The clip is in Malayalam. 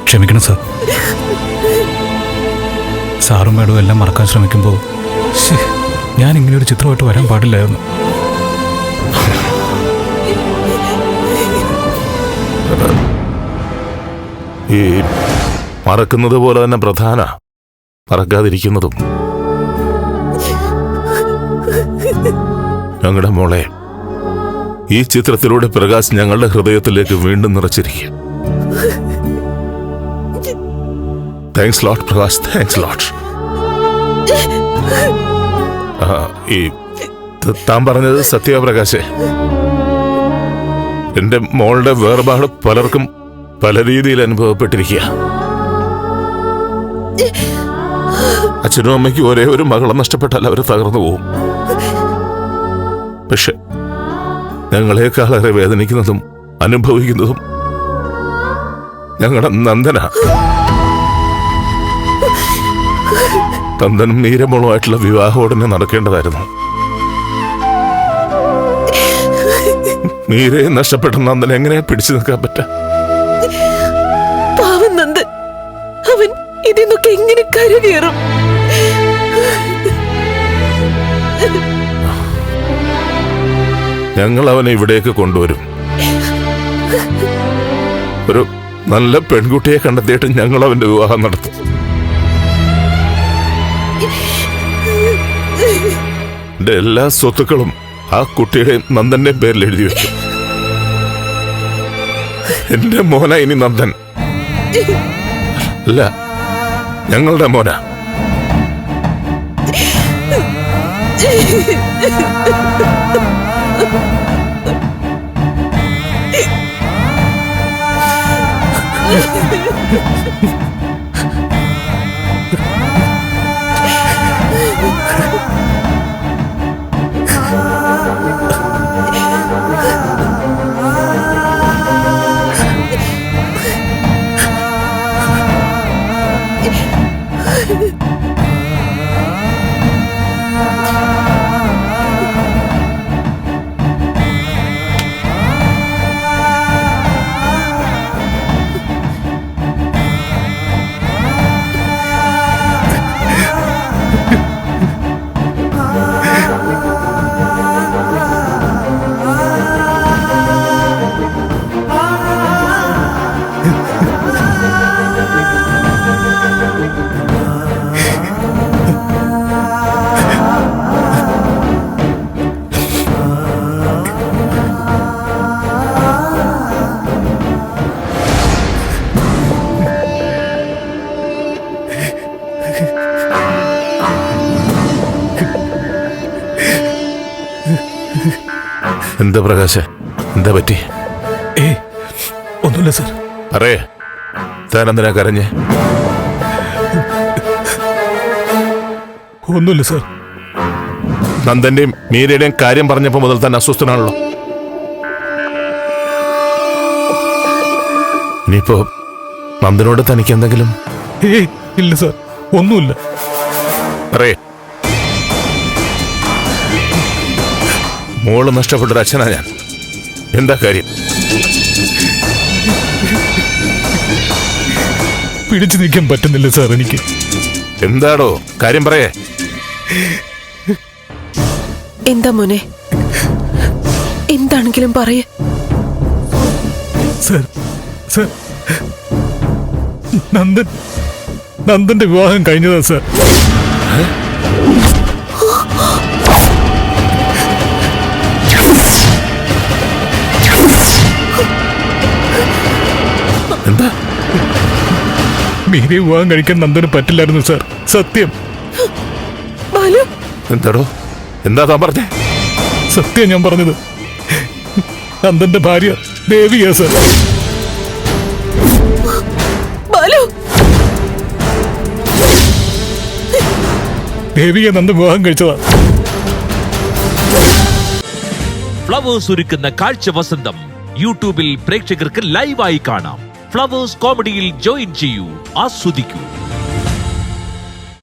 ക്ഷമിക്കണം സാർ. സാറും മേഡവും എല്ലാം മറക്കാൻ ശ്രമിക്കുമ്പോൾ ഞാൻ ഇങ്ങനെ ഒരു ചിത്രമായിട്ട് വരാൻ പാടില്ലായിരുന്നു. ഈ മറക്കുന്നത് പോലെ തന്നെ പ്രധാന മറക്കാതിരിക്കുന്നതും. ഞങ്ങളുടെ മോളെ ഈ ചിത്രത്തിലൂടെ പ്രകാശ് ഞങ്ങളുടെ ഹൃദയത്തിലേക്ക് വീണ്ടും നിറച്ചിരിക്കും. Thanks lot Prakash, thanks lot. ഈ താൻ പറഞ്ഞത് സത്യപ്രകാശേ, എന്റെ മോളുടെ വേർപാട് പലർക്കും പല രീതിയിൽ അനുഭവപ്പെട്ടിരിക്കുക. അച്ഛനും അമ്മയ്ക്കും ഒരേ ഒരു മകളെ നഷ്ടപ്പെട്ടാൽ അവർ തകർന്നു പോവും. പക്ഷെ ഞങ്ങളെക്കാളേറെ വേദനിക്കുന്നതും അനുഭവിക്കുന്നതും ഞങ്ങളുടെ നന്ദന. നന്ദനും നീരമോളുമായിട്ടുള്ള വിവാഹം ഉടനെ നടക്കേണ്ടതായിരുന്നു. നീരെ നഷ്ടപ്പെട്ട നന്ദൻ എങ്ങനെ പിടിച്ചു നിൽക്കാൻ പറ്റാ? പാവം നന്ദൻ, അവൻ ഇതിന്നൊക്കെ എങ്ങനെ കരകയറും? ഞങ്ങൾ അവനെ ഇവിടേക്ക് കൊണ്ടുവരും. ഒരു നല്ല പെൺകുട്ടിയെ കണ്ടെത്തിയിട്ട് ഞങ്ങൾ അവന്റെ വിവാഹം നടത്തും. എന്റെ എല്ലാ സ്വത്തുക്കളും ആ കുട്ടിയുടെയും നന്ദന്റെയും പേരിൽ എഴുതി വെക്കും. എന്റെ മോന ഇനി നന്ദൻ അല്ല, ഞങ്ങളുടെ മോന. എന്താ പ്രകാശ, എന്താ പറ്റി? ഒന്നുമില്ല സാർ. പറയേ, താൻ എന്തിനാ കരഞ്ഞേ? ഒന്നുമില്ല സാർ. നന്ദന്റെയും മീരയുടെയും കാര്യം പറഞ്ഞപ്പോ മുതൽ തന്നെ അസ്വസ്ഥനാണല്ലോ. ഇനിയിപ്പോ നന്ദനോട് തനിക്ക് എന്തെങ്കിലും? ഇല്ല സാർ, ഒന്നുമില്ല. പറയേ. മോള് നഷ്ടപ്പെട്ടൊരു അച്ഛനാ ഞാൻ. എന്താ കാര്യം? പിടിച്ചു നിൽക്കാൻ പറ്റുന്നില്ല സാർ എനിക്ക്. എന്താടോ കാര്യം? പറയേ. എന്താ മോനെ, എന്താണെങ്കിലും പറയേ. സാർ, സാർ, നന്ദന്റെ വിവാഹം കഴിഞ്ഞതാ സാർ. എന്താ? മീരെ വിവാഹം കഴിക്കാൻ നന്ദന് പറ്റില്ലായിരുന്നു സാർ, സത്യം. എന്താടോ, എന്താ താൻ പറഞ്ഞേ? സത്യം ഞാൻ പറഞ്ഞത്. നന്ദന്റെ ഭാര്യ ദേവിയാ സാർ. ദേവിയെ നന്ദൻ വിവാഹം കഴിച്ചതാ. ഫ്ലവേഴ്സ് ഒരുക്കുന്ന കാഴ്ച വസന്തം യൂട്യൂബിൽ പ്രേക്ഷകർക്ക് ലൈവായി കാണാം. ഫ്ലവേഴ്സ് കോമഡിയിൽ ജോയിൻ ചെയ്യൂ, ആസ്വദിക്കൂ.